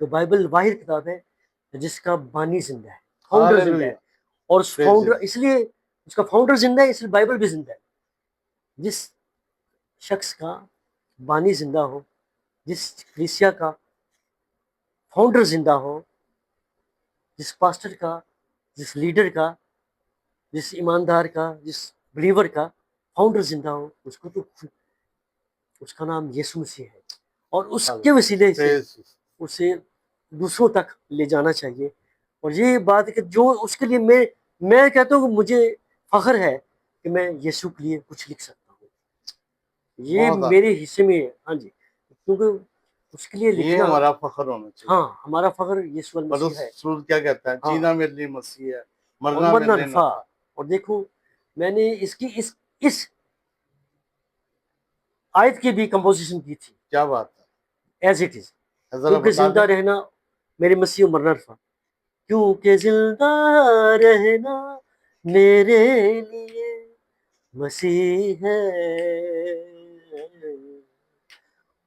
کہ بائبل واحد کتاب ہے جس کا بانی زندہ ہے، فاؤنڈر زندہ ہے، Hallelujah. اور اس Praise فاؤنڈر him. اس لیے اس کا فاؤنڈر زندہ ہے، اس لیے بائبل بھی زندہ ہے۔ جس شخص کا بانی زندہ ہو، جس کلیسیا کا فاؤنڈر زندہ ہو، جس پاسٹر کا، جس لیڈر کا، جس ایماندار کا، جس بلیور کا فاؤنڈر زندہ ہو، اس کو تو اس کا نام یسوع مسیح ہے، اور اس کے وسیلے سے Praise him. اسے دوسروں تک لے جانا چاہیے۔ اور یہ بات ہے کہ جو اس کے لیے میں کہتا ہوں کہ مجھے فخر ہے کہ میں یسوع کے لیے کچھ لکھ سکتا ہوں، یہ بہت میرے حصے میں ہے۔ ہاں جی، کیونکہ اس کے لیے یہ لکھنا، ہمارا فخر ہونا چاہیے۔ ہاں ہمارا فخر یسوع اور المسیح اس ہے۔ سورت کیا کہتا ہے؟ ہاں، جینا میرے لیے مسیح ہے، اور مرنا مرنا میرے لیے نفع۔ نفع۔ اور دیکھو میں نے اس آیت کی بھی کمپوزیشن کی تھی کیا بات ایز اٹ از، ہے، ذرا کیونکہ بتا زندہ دیں۔ رہنا میرے مسیح و مرنا نفع، کیونکہ زندہ رہنا میرے لیے مسیح ہے،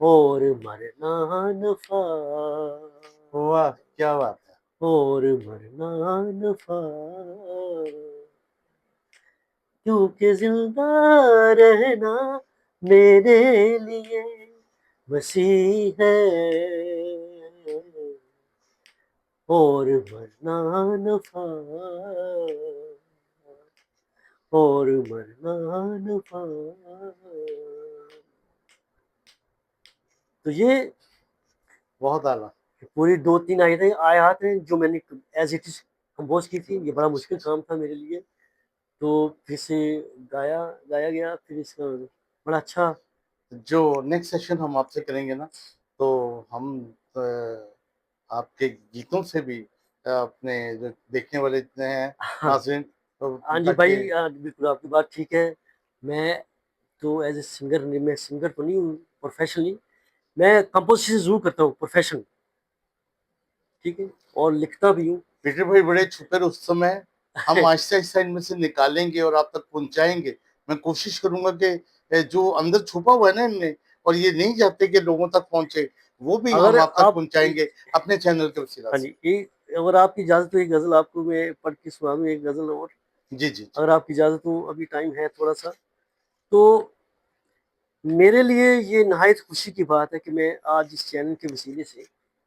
اور مرنا نفع، واہ کیا بات ہے۔ اور مرنا نفع، کیونکہ زندہ رہنا میرے لیے مسیح ہے، اور مرنا نفع، اور مرنا نفع۔ تو یہ بہت اعلیٰ۔ پوری 2-3 آیات ہیں جو میں نے ایز اٹ از کمپوز کی تھی۔ یہ بڑا مشکل کام تھا میرے لیے، تو پھر سے گایا گیا، پھر اس کا بڑا اچھا۔ جو نیکسٹ سیشن ہم آپ سے کریں گے نا، تو ہم آپ کے گیتوں سے بھی اپنے جو دیکھنے والے اتنے ہیں ناظرین، ہاں جی بھائی، بالکل آپ کی بات ٹھیک ہے۔ میں تو ایز اے سنگر، میں سنگر تو نہیں ہوں پروفیشنلی، میں کمپوزیشن ضرور کرتا ہوں پروفیشنل، ٹھیک ہے، اور لکھتا بھی ہوں۔ پیٹر بھائی بڑے چھپے رستم ہیں، ہم آہستہ آہستہ ان میں سے نکالیں گے اور آپ تک پہنچائیں گے۔ میں کوشش کروں گا کہ جو اندر چھپا ہوا ہے نا ان میں، اور یہ نہیں چاہتے کہ لوگوں تک پہنچے، وہ بھی اگر ہم آپ تک آپ، پہنچائیں گے اپنے چینل کے وسیلہ ہاں سے۔ جی، اگر آپ کی اجازت ہو ایک غزل آپ کو میں پڑھ کے سنا دوں، ایک غزل اور، جی جی جی۔ اگر آپ کی اجازت ہو، ابھی ٹائم ہے تھوڑا سا۔ تو میرے لیے یہ نہایت خوشی کی بات ہے کہ میں آج اس چینل کے وسیلے سے،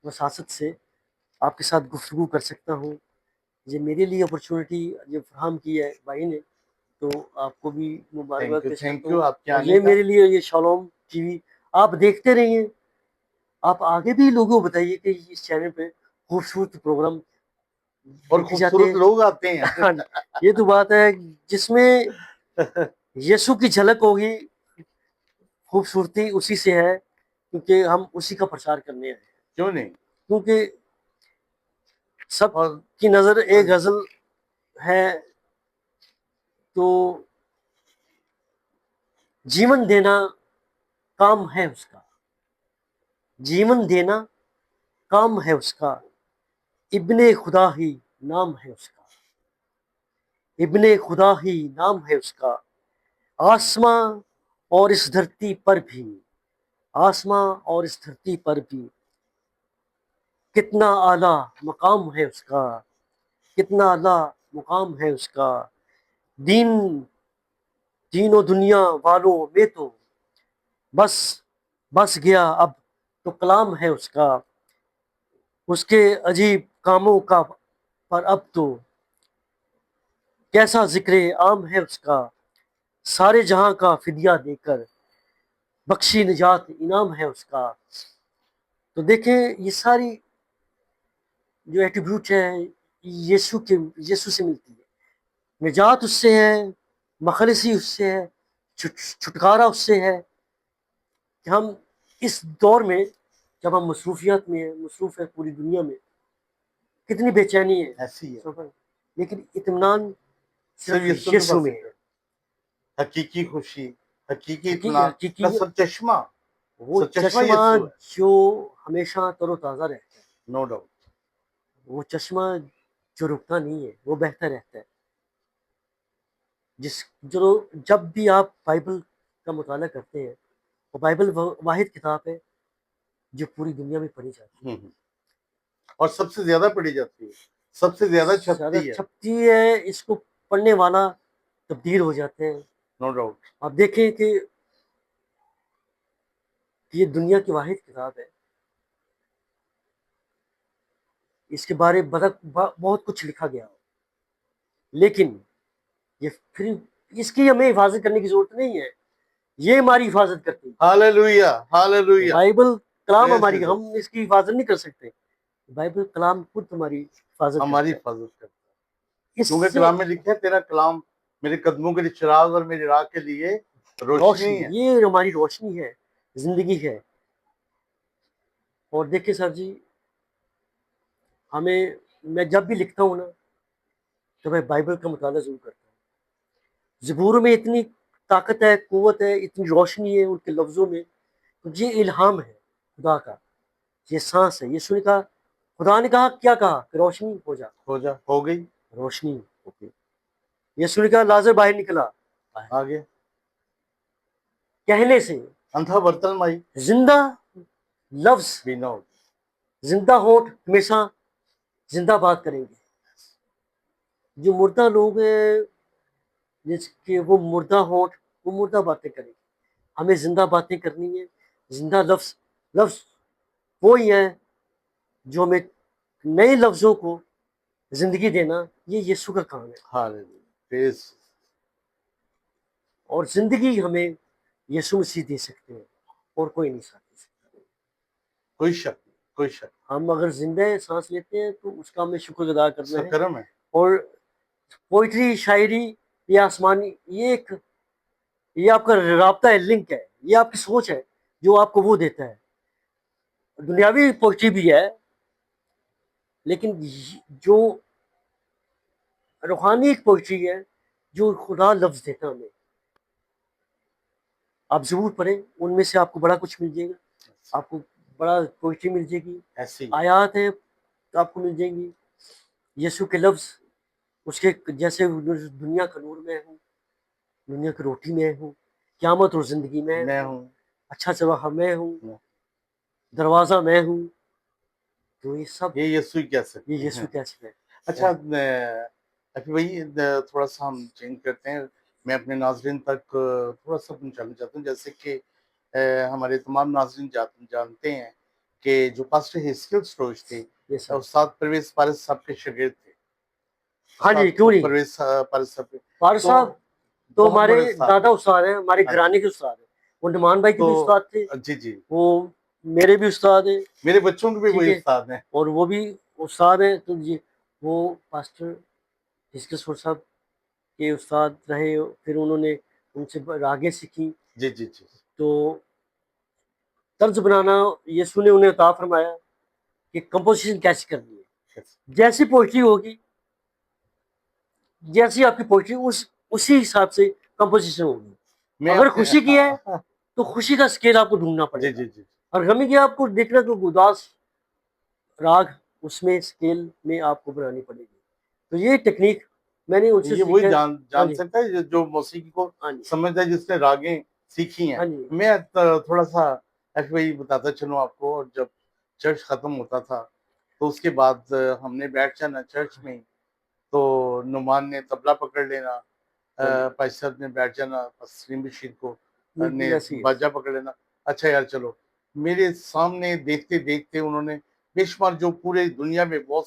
وساست سے آپ کے ساتھ گفتگو کر سکتا ہوں۔ یہ میرے لیے اپرچونٹی جو فراہم کی ہے بھائی نے، تو آپ کو بھی مبارکباد پیش تھینک کرتا یو ہوں۔ آپ کے اور آنے یہ کا۔ میرے لیے یہ شالوم ٹی وی آپ دیکھتے رہیے، آپ آگے بھی لوگوں کو بتائیے کہ اس چینل پہ خوبصورت پروگرام اور دیکھے جاتے خوبصورت لوگ آتے ہیں۔ ہیں۔ یہ تو بات ہے جس میں یسوع کی جھلک ہوگی، خوبصورتی اسی سے ہے، کیونکہ ہم اسی کا پرچار کرنے ہیں۔ کیوں نہیں؟ کیونکہ سب اور کی نظر ایک غزل ہے، تو جیون دینا کام ہے اس کا، جیون دینا کام ہے اس کا، ابن خدا ہی نام ہے اس کا، ابن خدا ہی نام ہے اس کا، آسماں اور اس دھرتی پر بھی، آسماں اور اس دھرتی پر بھی کتنا اعلیٰ مقام ہے اس کا، کتنا اعلیٰ مقام ہے اس کا، دین و دنیا والوں میں تو بس گیا اب تو کلام ہے اس کا، اس کے عجیب کاموں کا پر اب تو کیسا ذکر عام ہے اس کا، سارے جہاں کا فدیہ دے کر بخشی نجات انعام ہے اس کا۔ تو دیکھیں یہ ساری جو ایٹریبیوٹ ہے یسوع سے ملتی ہے، نجات اس سے ہے، مخلصی اس سے ہے، چھٹکارا اس سے ہے، کہ ہم اس دور میں جب ہم مصروفیات میں ہیں، مصروف ہے پوری دنیا میں، کتنی بے چینی ہے، ایسی ہے، لیکن اطمینان صرف صرف یسوع کے یسوع پاس میں ہے۔ ہے۔ حقیقی خوشی، حقیقی اطمینان حقیقی کا سرچشمہ، وہ سرچشمہ چشمہ یسوع ہے، جو ہمیشہ تر و تازہ رہتا ہے، نو ڈاؤٹ۔ وہ چشمہ جو رکتا نہیں ہے، وہ بہتا رہتا ہے۔ جب بھی آپ بائبل کا مطالعہ کرتے ہیں، وہ بائبل واحد کتاب ہے جو پوری دنیا میں پڑھی جاتی ہے، اور سب سے زیادہ پڑھی جاتی ہے, سب سے زیادہ زیادہ چھپتی ہے, چھپتی ہے, اس کو پڑھنے والا تبدیل ہو جاتے ہیں. No doubt. آپ دیکھیں کہ یہ دنیا کی واحد کتاب ہے, اس کے بارے میں بہت کچھ لکھا گیا ہو, لیکن یہ پھر اس کی ہمیں حفاظت کرنے کی ضرورت نہیں ہے, یہ ہماری حفاظت کرتی ہے. Hallelujah, hallelujah. بائبل کلام Yes, ہماری, yes, ہم yes. اس کی حفاظت نہیں کر سکتے, بائبل کلام خود ہماری حفاظت ہماری کرتا ہے. حفاظت کرتا ہے, اس کیونکہ سے کلام میں لکھا ہے تیرا کلام میرے قدموں کے لیے چراغ اور میری راہ کے لیے روشنی روشنی, ہے. یہ ہماری روشنی ہے, زندگی ہے. اور دیکھیں سر جی, ہمیں, میں جب بھی لکھتا ہوں نا تو میں بائبل کا مطالعہ ضرور کرتا ہوں. زبور میں اتنی طاقت ہے, قوت ہے, اتنی روشنی ہے ان کے لفظوں میں. تو یہ الہام ہے خدا کا, یہ سانس ہے. یسوع نے کہا, خدا نے کہا, کیا کہا کہ روشنی ہو جا, ہو گئی. روشنی ہو گئی. یسوع نے کہا لازر باہر نکلا, آگے کہنے سے اندھا برتن مائی زندہ لفظ, بینا ہو. زندہ ہونٹ ہمیشہ زندہ بات کریں گے. جو مردہ لوگ ہیں, جس کے وہ مردہ ہونٹ, وہ مردہ باتیں کریں گے. ہمیں زندہ باتیں کرنی ہے, زندہ لفظ وہی ہیں جو ہمیں نئے لفظوں کو زندگی دینا, یہ یسوع کا کام ہے. ہاللویا. اور زندگی ہمیں یسوع مسیح دے سکتے ہیں, اور کوئی نہیں ساتھ دے سکتا. کوئی شک نہیں, کوئی شک. ہم اگر زندہ سانس لیتے ہیں تو اس کا ہمیں شکر ادا اس کرنا کا ہے. کرم ہے. اور پوئٹری, شاعری, یہ آسمانی, یہ آپ کا رابطہ ہے, لنک ہے, یہ آپ کی سوچ ہے جو آپ کو وہ دیتا ہے. دنیاوی پوئٹری بھی ہے, لیکن جو روحانی ایک پوئٹری ہے جو خدا لفظ دیتا ہمیں. آپ ضرور پڑھیں, ان میں سے آپ کو بڑا کچھ مل جائے گا. آپ کو بڑا پوئٹری مل جائے گی, ایسی آیات ہیں تو آپ کو مل جائیں گی. یسوع کے لفظ, اس کے جیسے دنیا کا نور میں ہوں, دنیا کی روٹی میں ہوں, قیامت اور زندگی میں میں ہوں, ہوں. اچھا چراغ میں ہوں, دروازہ میں ہوں. تو یہ سب یہ یسوع کہہ سکتے یہ ہیں. یسوع کیسے ہے. اچھا بھائی, تھوڑا سا ہم چینج کرتے ہیں. میں اپنے ناظرین تک تھوڑا سا پہنچانا چاہتا ہوں, جیسے کہ ہمارے تمام ناظرین جانتے ہیں کہ جو پاسٹر ہسکیل سٹروج تھے, یہ سب, استاد پرویز پارس صاحب کے شاگرد تھے. ہاں جی, کیوں نہیں. پرویز پارس صاحب فارس تو صاحب تو بہت ہمارے بڑے استاد. دادا استاد ہیں, ہمارے گھرانے کے استاد ہیں. وہ نعمان بھائی کے بھی استاد تھے, جی جی, وہ میرے بھی استاد ہیں, میرے بچوں کے بھی ٹھیک وہی ہے, استاد ہیں. اور وہ بھی استاد ہیں. تو جی, وہ پاسٹر ہسکل صاحب کے استاد رہے, پھر انہوں نے ان سے راگیں سیکھی. جی جی جی. تو طرز بنانا یسوع نے انہیں عطا فرمایا کہ کمپوزیشن کیسی کرنی ہے. جیسی پوئٹری ہوگی, جیسی آپ کی پوئٹری, اسی حساب سے کمپوزیشن ہوگی. اگر خوشی کی ہے تو خوشی کا اسکیل آپ کو ڈھونڈنا پڑے جی گا, جی جی. اور غمی کی آپ کو دیکھنا تو اداس راگ, اس میں اسکیل میں آپ کو بنانی پڑے گی. تو یہ ٹیکنیک میں نے ان سے یہ وہی سیکھا. ہاں جان جی, سکتا ہے جو موسیقی کو ہاں جی, سمجھتا ہے, جس نے راگیں سیکھی ہیں. ہاں جی, میں تھوڑا سا وہی بتاتا چلوں آپ کو. اور جب چرچ ختم ہوتا تھا تو اس کے بعد ہم نے بیٹھ جانا چرچ میں, تو نعمان نے طبلہ پکڑ لینا, پائی صاحب نے بیٹھ جانا, سلیم بشیر کو نے بالکل ایسی ہے. باجا پکڑ لینا. اچھا یار چلو, میرے سامنے دیکھتے دیکھتے انہوں نے بے شمار جو پورے دنیا میں بہت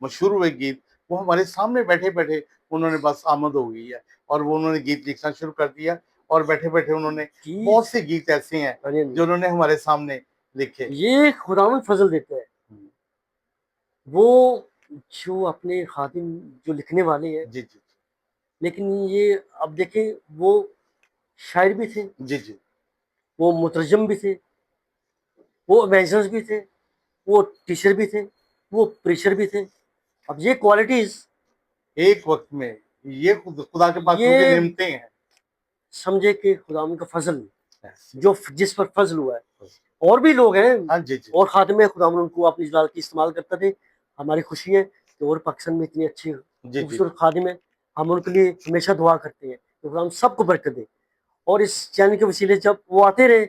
مشہور ہوئے گیت, وہ ہمارے سامنے بیٹھے بیٹھے انہوں نے بس آمد ہو گئی ہے, اور وہ انہوں نے گیت لکھنا شروع کر دیا. اور بیٹھے بیٹھے انہوں نے بہت سے گیت ایسے ہیں جو انہوں نے ہمارے سامنے لکھے. یہ خداوند فضل دیتا ہے. وہ جو اپنے خادم جو لکھنے والے ہیں, جی جی لیکن یہ اب دیکھیں, وہ شاعر بھی تھے, جی جی, وہ مترجم بھی تھے, وہ امیزرز بھی تھے, وہ ٹیچر بھی تھے, وہ پریشر بھی تھے. اب یہ کوالٹیز ایک وقت میں یہ خدا کے پاس کیونکہ نعمتیں ہیں. سمجھے کہ خداوند کا فضل جو جس پر فضل ہوا ہے. اور بھی لوگ ہیں, ہاں جی جی, اور خادم خداوند ان کو اپنی ذات کی استعمال کرتا تھے. ہماری خوشی ہے کہ اور پاکستان میں اتنی اچھی جی جی, خوبصورت خادم ہے. ہم ان کے لیے ہمیشہ دعا کرتے ہیں کہ خدا ہم سب کو برکت دے. اور اس چینل کے وسیلے جب وہ آتے رہے,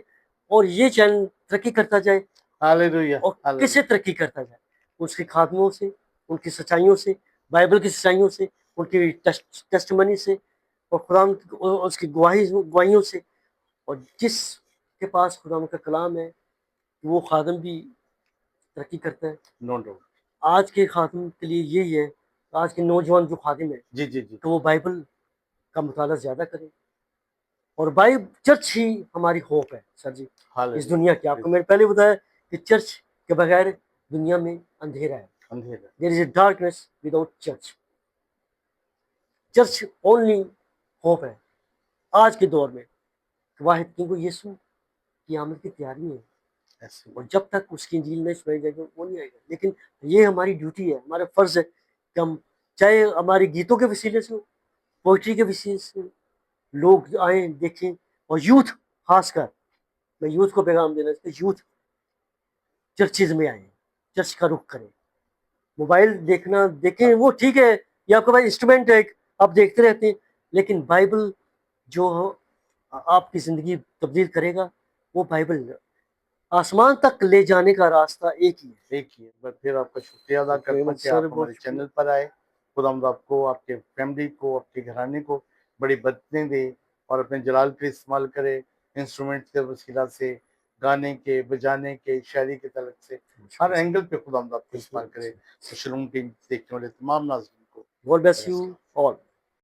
اور یہ چینل ترقی کرتا جائے, ہاللویا, اور کس سے ترقی کرتا جائے. اس کے خاتموں سے، ان کی سچائیوں سے، بائبل کی سچائیوں سے، ان کی ٹیسٹمنی سے، اور خدا اور اس کی گواہیوں سے، اور جس کے پاس خدا کا کلام ہے وہ خادم بھی ترقی کرتا ہے۔ نو ڈاؤٹ، آج کے خاتم کے لیے یہی ہے، آج کے نوجوان جو خادم ہیں جی جی جی، کہ وہ بائبل کا مطالعہ زیادہ کریں، اور چرچ ہی ہماری ہوپ ہے سر جی اس دنیا کی۔ آپ کو میں نے پہلے بتایا کہ چرچ کے بغیر دنیا میں اندھیرا ہے، اندھیرا، there is a darkness without church. Church only hope ہے آج کے دور میں واحد، کیونکہ یسوع کی آمد کی تیاری ہے، ایسے اور جب تک اس کی انجیل نہیں سنائی جائے گی وہ نہیں آئے گا۔ لیکن یہ ہماری ڈیوٹی ہے، ہمارا فرض ہے کہ ہم چاہے ہمارے گیتوں کے وسیلے سے ہو، پوئٹری کے وسیلے سے لوگ آئیں دیکھیں، اور یوتھ خاص کر میں یوتھ کو پیغام دینا چاہتا ہوں، یوتھ چرچز میں آئیں، چرچ کا رخ کریں۔ موبائل دیکھیں وہ ٹھیک ہے، یہ آپ کے پاس انسٹرومنٹ ہے، آپ دیکھتے رہتے ہیں، لیکن بائبل جو آپ کی زندگی تبدیل کرے گا وہ بائبل آسمان تک لے جانے کا راستہ ایک ہی ہے۔ ایک ہی ہے۔ میں پھر آپ کا شکریہ ادا کرتا ہوں کہ آپ ہمارے چینل پر آئے۔ خدا آپ کو، آپ کے فیملی کو، آپ کے گھرانے کو بڑی برکتیں دے، اور اپنے جلال کے استعمال کرے، انسٹرومنٹ کے وسیلہ سے، گانے کے، بجانے کے، شاعری کے تعلق سے، ہر اینگل پہ خدا آپ کو استعمال کرے۔ شلوم ٹیم دیکھنے والے تمام ناظرین کو God bless you all.